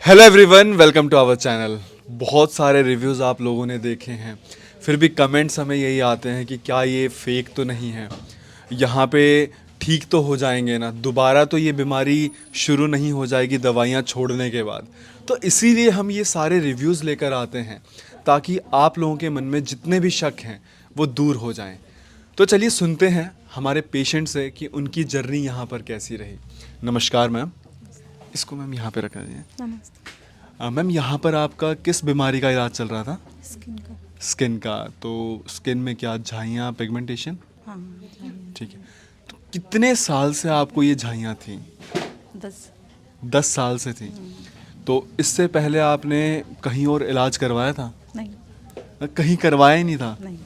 Hello everyone, welcome to our channel. बहुत सारे reviews आप लोगों ने देखे हैं, फिर भी कमेंट्स हमें यही आते हैं कि क्या ये फेक तो नहीं है, यहाँ पे ठीक तो हो जाएंगे ना, दोबारा तो ये बीमारी शुरू नहीं हो जाएगी दवाइयाँ छोड़ने के बाद। तो इसीलिए हम ये सारे रिव्यूज़ लेकर आते हैं ताकि आप लोगों के मन में जितने भी शक हैं वो दूर हो जाएं। तो चलिए सुनते हैं हमारे पेशेंट से कि उनकी जर्नी यहाँ पर कैसी रही। नमस्कार मैम, इसको मैम यहाँ पे रख दीजिए। नमस्ते। मैम यहाँ पर आपका किस बीमारी का इलाज चल रहा था? स्किन का। स्किन का। तो स्किन में क्या झाइयाँ, पिगमेंटेशन? हाँ। ठीक है। तो कितने साल से आपको ये झाइयाँ थी? 10। 10 साल से थी। तो इससे पहले आपने कहीं और इलाज करवाया था? नहीं। कहीं करवाया ही नहीं था? नहीं।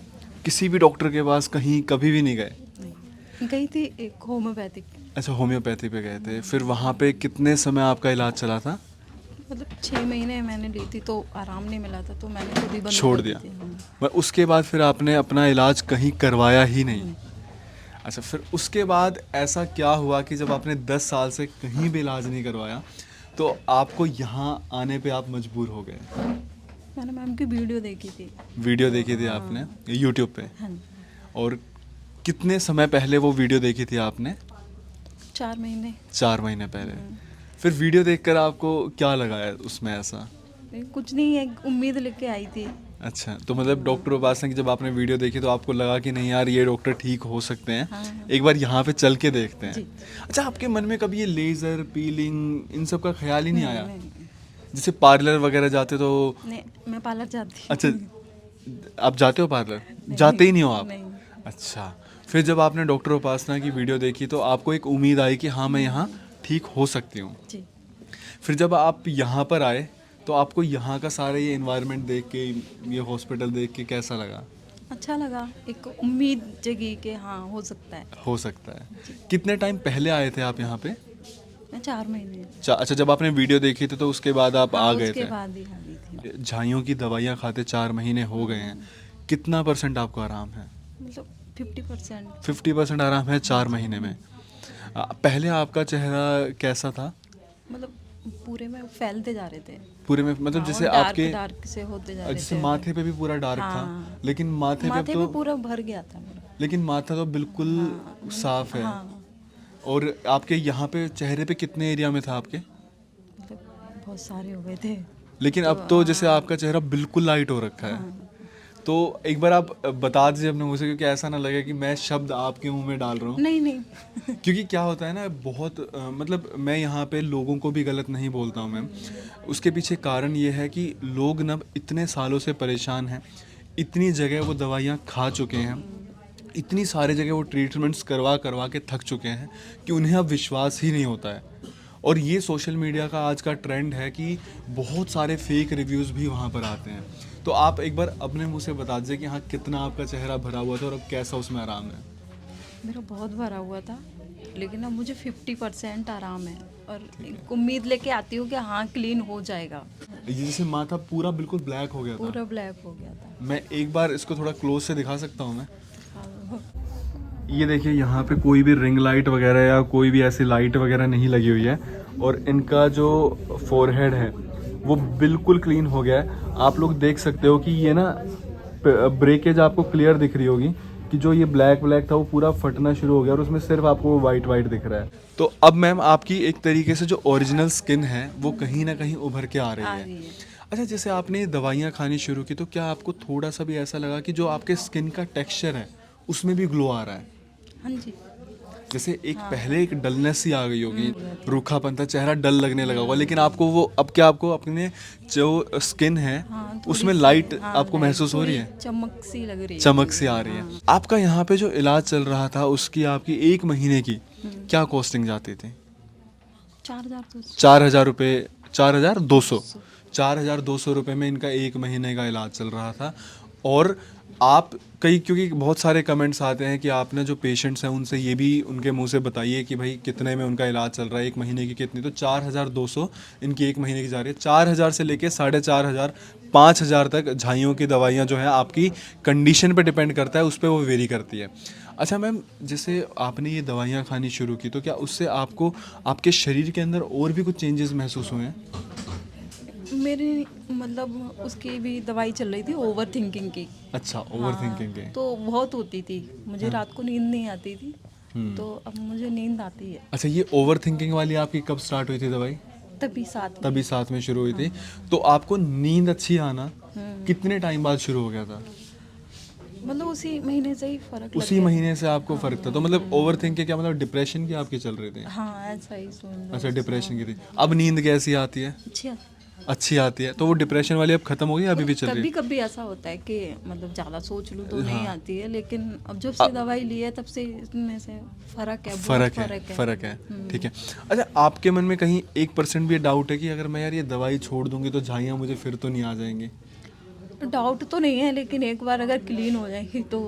किसी भी डॉक्टर के पास कहीं कभी भी नहीं गए? नहीं गई थी एक होम्योपैथिक। अच्छा, होम्योपैथी पे गए थे। फिर वहाँ पे कितने समय आपका इलाज चला था? मतलब 6 महीने मैंने ली थी तो आराम नहीं मिला था तो मैंने खुद ही बंद छोड़ कर दी दिया? थी। हाँ। मैं उसके बाद फिर आपने अपना इलाज कहीं करवाया ही नहीं? अच्छा, फिर उसके बाद ऐसा क्या हुआ कि जब आपने 10 साल से कहीं भी इलाज नहीं करवाया तो आपको यहाँ आने पे आप मजबूर हो गए? मैंने मैम की वीडियो देखी थी। वीडियो देखी थी आपने यूट्यूब पे? हाँ। और कितने समय पहले वो वीडियो देखी थी आपने? 4 महीने। 4 महीने पहले। फिर वीडियो देखकर आपको क्या लगा है उसमें ऐसा? कुछ नहीं, एक उम्मीद लेके आई थी। अच्छा, तो मतलब डॉक्टर उपासना की जब आपने वीडियो देखी तो आपको लगा कि नहीं यार, ये डॉक्टर ठीक हो सकते हैं, हाँ। एक बार यहाँ पे चल के देखते हैं। जी। अच्छा, आपके मन में कभी ये लेज़र, पीलिंग, इन सब का ख्याल ही नहीं आया? नहीं। जैसे पार्लर वगैरह जाते तो? नहीं, मैं पार्लर जाती। अच्छा, आप जाते हो पार्लर? नहीं। जाते ही नहीं हो आप? नहीं। अच्छा, फिर जब आपने डॉक्टर उपासना की वीडियो देखी तो आपको एक उम्मीद आई कि हाँ, मैं यहाँ ठीक हो सकती हूँ। जी। फिर जब आप यहाँ पर आए तो आपको यहाँ का सारा ये एनवायरनमेंट देख के, ये हॉस्पिटल देख के कैसा लगा? अच्छा लगा, एक उम्मीद जगी कि हाँ हो सकता है। हो सकता है। कितने टाइम पहले आए थे आप यहाँ पे? मैं 4 महीने। अच्छा, जब आपने वीडियो देखी थी तो उसके बाद आप हाँ, आ गए उसके थे? बाद ही हाँ ली थी। झाइयों की दवाइयाँ खाते 4 महीने हो गए हैं, कितना % आपको आराम है? मतलब 50%। 50% आराम है 4 महीने में। पहले आपका चेहरा कैसा था? मतलब पूरे में फैलते जा रहे थे। पूरे में मतलब हाँ, जैसे और आपके डार्क से होते जा रहे जैसे थे। माथे पे भी पूरा डार्क था, हाँ। लेकिन माथे पे माथे तो पे पूरा भर गया था मेरा। लेकिन माथा तो बिल्कुल हाँ। साफ है। हाँ। और आपके यहाँ पे चेहरे पे कितने एरिया में था आपके? मतलब बहुत सारे हो गए थे। लेकिन अब तो जैसे आपका चेहरा बिल्कुल लाइट हो रखा है। हाँ। तो एक बार आप बता दीजिए अपने मुंह से, क्योंकि ऐसा ना लगे कि मैं शब्द आपके मुंह में डाल रहा हूँ। नहीं नहीं। क्योंकि क्या होता है ना, बहुत मतलब मैं यहाँ पे लोगों को भी गलत नहीं बोलता हूँ मैम, उसके पीछे कारण ये है कि लोग ना इतने सालों से परेशान हैं, इतनी जगह वो दवाइयाँ खा चुके हैं, इतनी सारी जगह वो ट्रीटमेंट्स करवा करवा के थक चुके हैं कि उन्हें अब विश्वास ही नहीं होता है। और ये सोशल मीडिया का आज का ट्रेंड है कि बहुत सारे फेक रिव्यूज़ भी वहाँ पर आते हैं। तो आप एक बार अपने मुंह से बता दीजिए कि हाँ, कितना आपका चेहरा भरा हुआ था और अब कैसा उसमें आराम है? मेरा बहुत भरा हुआ था, लेकिन अब मुझे 50% आराम है और एक उम्मीद लेके आती हूँ कि हाँ क्लीन हो जाएगा। ये जैसे माथा पूरा बिल्कुल ब्लैक हो गया था। पूरा ब्लैक हो गया था। मैं एक बार इसको थोड़ा क्लोज से दिखा सकता हूँ मैं? हाँ। ये देखिए, यहाँ पे कोई भी रिंग लाइट वगैरह या कोई भी ऐसी लाइट वगैरह नहीं लगी हुई है, और इनका जो फोरहेड है वो बिल्कुल क्लीन हो गया है। आप लोग देख सकते हो कि ये ना ब्रेकेज आपको क्लियर दिख रही होगी कि जो ये ब्लैक ब्लैक था वो पूरा फटना शुरू हो गया और उसमें सिर्फ आपको वाइट वाइट दिख रहा है। तो अब मैम आपकी एक तरीके से जो ओरिजिनल स्किन है वो कहीं ना कहीं उभर के आ रही आ है। रही है। अच्छा, जैसे आपने दवाइयाँ खानी शुरू की तो क्या आपको थोड़ा सा भी ऐसा लगा कि जो आपके स्किन का टेक्सचर है उसमें भी ग्लो आ रहा है? हाँ जी। जैसे एक पहले एक डलनेस सी आ गई होगी, रूखापन था, चेहरा डल लगने लगा होगा, लेकिन आपको वो अब क्या आपको अपने जो स्किन है हाँ, थोड़ी उसमें सी, लाइट हाँ, आपको लाइट, महसूस हो रही है? थोड़ी चमक सी लग रही है। चमक सी आ रही है। आपका यहाँ पे जो इलाज चल रहा था उसकी आपकी 1 महीने की क्या कॉस्टिंग जाती थी? 4,200। 4,000 रुपये? 4,200? 4,200 रुपये में इनका 1 महीने का इलाज चल रहा था। और आप क्योंकि बहुत सारे कमेंट्स आते हैं कि आपने जो पेशेंट्स हैं उनसे ये भी उनके मुंह से बताइए कि भाई कितने में उनका इलाज चल रहा है, 1 महीने की कितनी? तो 4,200 इनकी 1 महीने की जा रही है। 4,000 से लेके 4,500 5,000 तक झाइयों की दवाइयाँ जो है आपकी कंडीशन पे डिपेंड करता है, उस पर वो वेरी करती है। अच्छा मैम, जैसे आपने ये दवाइयाँ खानी शुरू की तो क्या उससे आपको आपके शरीर के अंदर और भी कुछ चेंजेस महसूस हुए हैं? मेरी मतलब उसकी भी दवाई चल रही थी ओवर थिंकिंग की। अच्छा, ओवर थिंकिंग के। तो बहुत होती थी मुझे, रात को नींद नहीं आती थी। तो अब मुझे नींद आती है। अच्छा, ये ओवर थिंकिंग वाली आपकी कब स्टार्ट हुई थी दवाई? तभी साथ में। तभी साथ में शुरू हुई थी। तो आपको नींद अच्छी आना कितने टाइम बाद शुरू हो गया था? मतलब उसी महीने से ही फर्क लग उसी गया। महीने से आपको फर्क था? तो मतलब ओवर थिंक के क्या मतलब डिप्रेशन की आपकी चल रही थी? हाँ ऐसा ही सुन लो। अच्छा, डिप्रेशन की थी। अब नींद कैसी आती है? अच्छा। अच्छी आती है। तो वो डिप्रेशन वाली अब खत्म हो गई, अभी भी चल रही कभी है? कभी ऐसा होता है कि मतलब ज़्यादा सोच लूँ तो नहीं आती है, लेकिन अब जब से दवाई ली है तब से इसमें से फर्क है, बहुत फर्क है। ठीक है। अच्छा, आपके मन में कहीं 1% भी डाउट है कि अगर मैं यार ये दवाई छोड़ दूंगी तो झाइयाँ मुझे फिर तो नहीं आ जाएंगी? डाउट तो नहीं है, लेकिन एक बार अगर क्लीन हो जाएगी तो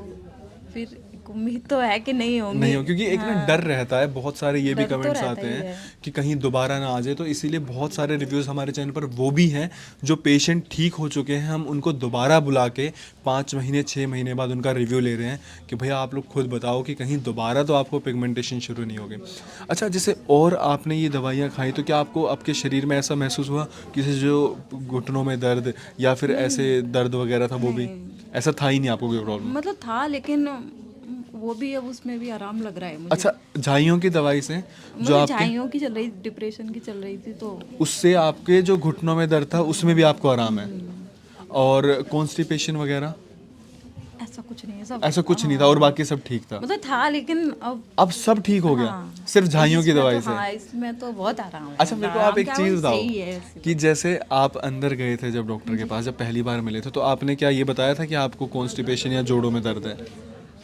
फिर एक उम्मीद तो है कि नहीं होंगी। नहीं हो, क्योंकि एक ना डर रहता है। बहुत सारे ये भी डर तो कमेंट्स रहता आते ही हैं है। कि कहीं दोबारा ना आ जाए, तो इसीलिए बहुत सारे रिव्यूज़ हमारे चैनल पर वो भी हैं जो पेशेंट ठीक हो चुके हैं, हम उनको दोबारा बुला के 5 महीने 6 महीने बाद उनका रिव्यू ले रहे हैं कि भैया आप लोग खुद बताओ कि कहीं दोबारा तो आपको पिगमेंटेशन शुरू नहीं होगी। अच्छा, जैसे और आपने ये दवाइयाँ खाई तो क्या आपको आपके शरीर में ऐसा महसूस हुआ किसी जो घुटनों में दर्द या फिर ऐसे दर्द वगैरह था, वो भी ऐसा था ही नहीं आपको कोई प्रॉब्लम? मतलब था, लेकिन वो भी अब उसमें भी आराम लग रहा है मुझे। अच्छा, झाइयों की दवाई से जो मतलब आपके झाइयों की चल रही, डिप्रेशन की चल रही थी, तो उससे आपके जो घुटनों में दर्द था उसमें भी आपको आराम है? और कॉन्स्टिपेशन वगैरह ऐसा कुछ नहीं है सब। ऐसा कुछ नहीं था और बाकी सब ठीक था? मतलब था, लेकिन अब सब ठीक हो गया? हाँ, सिर्फ झाइयों की इसमें दवाई तो, से? हाँ इसमें तो बहुत आराम है। अच्छा, मेरे को आराम आप एक क्या, चीज़ वो बताओ सही है ऐसे। कि जैसे आप अंदर गए थे जब डॉक्टर के पास, जब पहली बार मिले थे, तो आपने क्या ये बताया था कि आपको कॉन्स्टिपेशन या जोड़ों में दर्द है?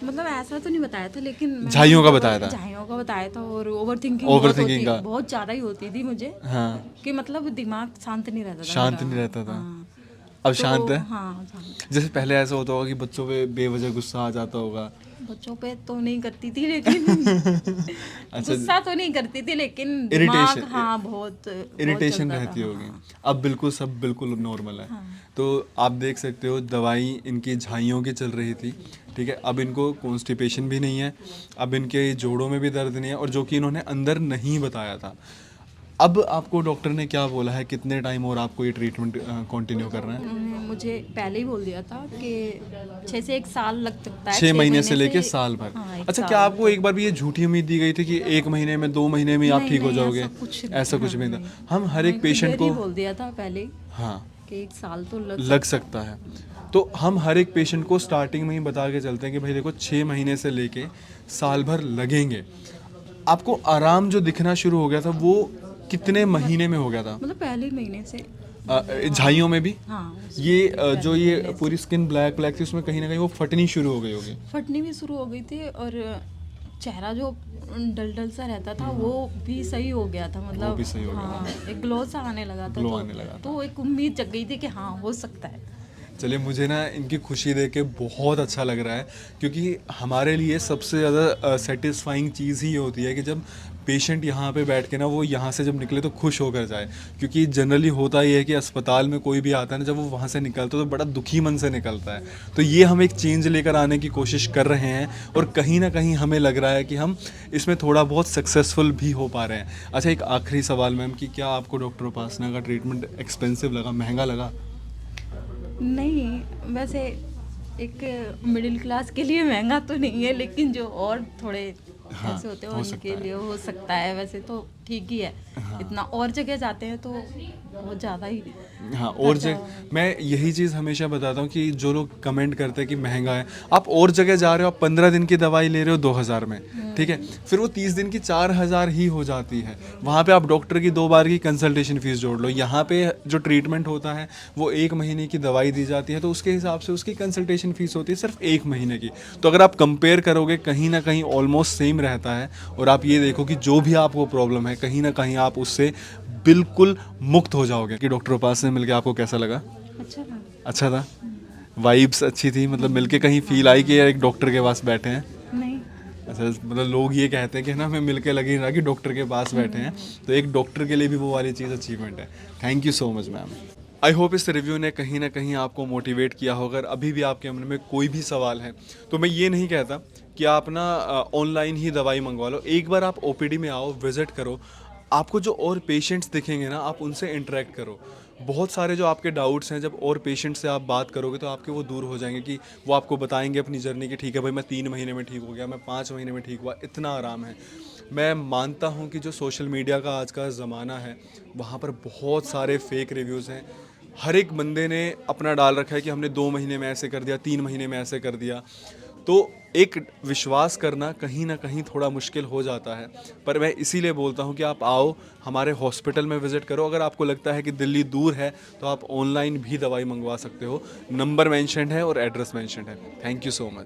मतलब ऐसा तो नहीं बताया था, लेकिन मैंने झाइयों का मतलब बताया था? झाइयों का बताया था, और ओवर थिंकिंग Overthinking का? बहुत ज़्यादा ही होती थी मुझे। हाँ, कि मतलब दिमाग शांत नहीं रहता था शांत मेरा। नहीं रहता था। हाँ, अब तो शांत है? हाँ शांत। जैसे पहले ऐसा होता होगा कि बच्चों पे बेवजह गुस्सा आ जाता होगा? बच्चों पे तो नहीं करती थी, लेकिन अच्छा, गुस्सा तो नहीं करती थी, लेकिन इरिटेशन दिमाग हाँ बहुत इरिटेशन चलता था, रहती होगी। हाँ। अब बिल्कुल सब बिल्कुल नॉर्मल है। तो आप देख सकते हो दवाई इनकी झाइयों की चल रही थी, ठीक है। अब इनको कॉन्स्टिपेशन भी नहीं है, अब इनके जोड़ों में भी दर्द नहीं है, और जो कि इन्होंने अंदर नहीं बताया था। अब आपको डॉक्टर ने क्या बोला है, कितने टाइम और आपको ये ट्रीटमेंट कंटिन्यू करना है? उन्होंने मुझे पहले ही बोल दिया था कि 6 से 1 साल लग सकता है। 6 महीने से लेके साल भर? हाँ, 1 अच्छा, साल। क्या आपको एक बार भी ये झूठी उम्मीद दी गई थी कि 1 महीने में 2 महीने में आप नहीं, ठीक हो नहीं, जाओगे? ऐसा कुछ भी नहीं था। हम हर एक पेशेंट ही को बोल दिया था पहले ही हाँ कि 1 साल तो लग सकता है। तो हम हर एक पेशेंट को स्टार्टिंग में ही बता के चलते हैं कि भाई देखो 6 महीने से लेके साल भर लगेंगे। आपको आराम जो दिखना शुरू हो गया था वो कितने महीने में हो गया था? मतलब पहले ही महीने से। झाइयों में भी? हाँ, ये जो ये पूरी स्किन ब्लैक ब्लैक थी उसमें कहीं ना कहीं वो फटनी शुरू हो गई होगी? फटनी भी शुरू हो गई थी, और चेहरा जो डल डल सा रहता था वो भी सही हो गया था। मतलब वो भी सही हो गया। हाँ, एक ग्लो सा आने लगा था। ग्लो आने लगा था। तो एक उम्मीद जग गई थी कि हाँ हो सकता है। चलिए, मुझे ना इनकी खुशी देख के बहुत अच्छा लग रहा है, क्योंकि हमारे लिए सबसे ज़्यादा सेटिस्फाइंग चीज़ ही ये होती है कि जब पेशेंट यहाँ पे बैठ के ना वो यहाँ से जब निकले तो खुश होकर जाए। क्योंकि जनरली होता ही है कि अस्पताल में कोई भी आता है ना, जब वो वहाँ से निकलता है तो बड़ा दुखी मन से निकलता है। तो ये हम एक चेंज लेकर आने की कोशिश कर रहे हैं, और कहीं ना कहीं हमें लग रहा है कि हम इसमें थोड़ा बहुत सक्सेसफुल भी हो पा रहे हैं। अच्छा, एक आखिरी सवाल मैम, कि क्या आपको डॉक्टर उपासना का ट्रीटमेंट एक्सपेंसिव लगा, महंगा लगा? नहीं, वैसे एक मिडिल क्लास के लिए महंगा तो नहीं है, लेकिन जो और थोड़े हाँ, ऐसे होते हैं हो सकता उनके है। लिए हो सकता है। वैसे तो ठीक ही है। इतना और जगह जाते हैं तो बहुत ज़्यादा ही। हाँ, और मैं यही चीज़ हमेशा बताता हूँ कि जो लोग कमेंट करते हैं कि महंगा है, आप और जगह जा रहे हो, आप 15 दिन की दवाई ले रहे हो 2000 में, ठीक है, फिर वो 30 दिन की 4000 ही हो जाती है। वहाँ पे आप डॉक्टर की 2 बार की कंसल्टेशन फीस जोड़ लो। यहाँ पे जो ट्रीटमेंट होता है वो 1 महीने की दवाई दी जाती है, तो उसके हिसाब से उसकी कंसल्टेशन फीस होती है सिर्फ 1 महीने की। तो अगर आप कंपेयर करोगे कहीं ना कहीं ऑलमोस्ट सेम रहता है। और आप ये देखो कि जो भी आपको प्रॉब्लम है कहीं ना कहीं आप उससे बिल्कुल मुक्त हो जाओगे। कि डॉक्टर उपास से मिलके आपको कैसा लगा? अच्छा था। अच्छा था? वाइब्स अच्छी थी? मतलब मिलके कहीं फील आई कि यार एक डॉक्टर के पास बैठे हैं? नहीं, अच्छा, मतलब लोग ये कहते हैं कि ना हमें मिलके लग ही रहा कि डॉक्टर के पास बैठे हैं, तो एक डॉक्टर के लिए भी वो वाली चीज़ अचीवमेंट है। Thank you so much ma'am. I hope इस रिव्यू ने कहीं ना कहीं आपको मोटिवेट किया होगा। अगर अभी भी आपके मन में कोई भी सवाल है तो मैं ये नहीं कहता कि आप ना ऑनलाइन ही दवाई मंगवा लो। एक बार आप ओपीडी में आओ, विजिट करो, आपको जो और पेशेंट्स दिखेंगे ना आप उनसे इंटरेक्ट करो। बहुत सारे जो आपके डाउट्स हैं, जब और पेशेंट से आप बात करोगे तो आपके वो दूर हो जाएंगे, कि वो आपको बताएंगे अपनी जर्नी की, ठीक है भाई मैं 3 महीने में ठीक हो गया, मैं 5 महीने में ठीक हुआ, इतना आराम है। मैं मानता हूँ कि जो सोशल मीडिया का आज का ज़माना है, वहाँ पर बहुत सारे फेक रिव्यूज़ हैं। हर एक बंदे ने अपना डाल रखा है कि हमने 2 महीने में ऐसे कर दिया, 3 महीने में ऐसे कर दिया। तो एक विश्वास करना कहीं ना कहीं थोड़ा मुश्किल हो जाता है। पर मैं इसीलिए बोलता हूँ कि आप आओ, हमारे हॉस्पिटल में विज़िट करो। अगर आपको लगता है कि दिल्ली दूर है तो आप ऑनलाइन भी दवाई मंगवा सकते हो। नंबर मेंशन्ड है और एड्रेस मेंशन्ड है। Thank you so much.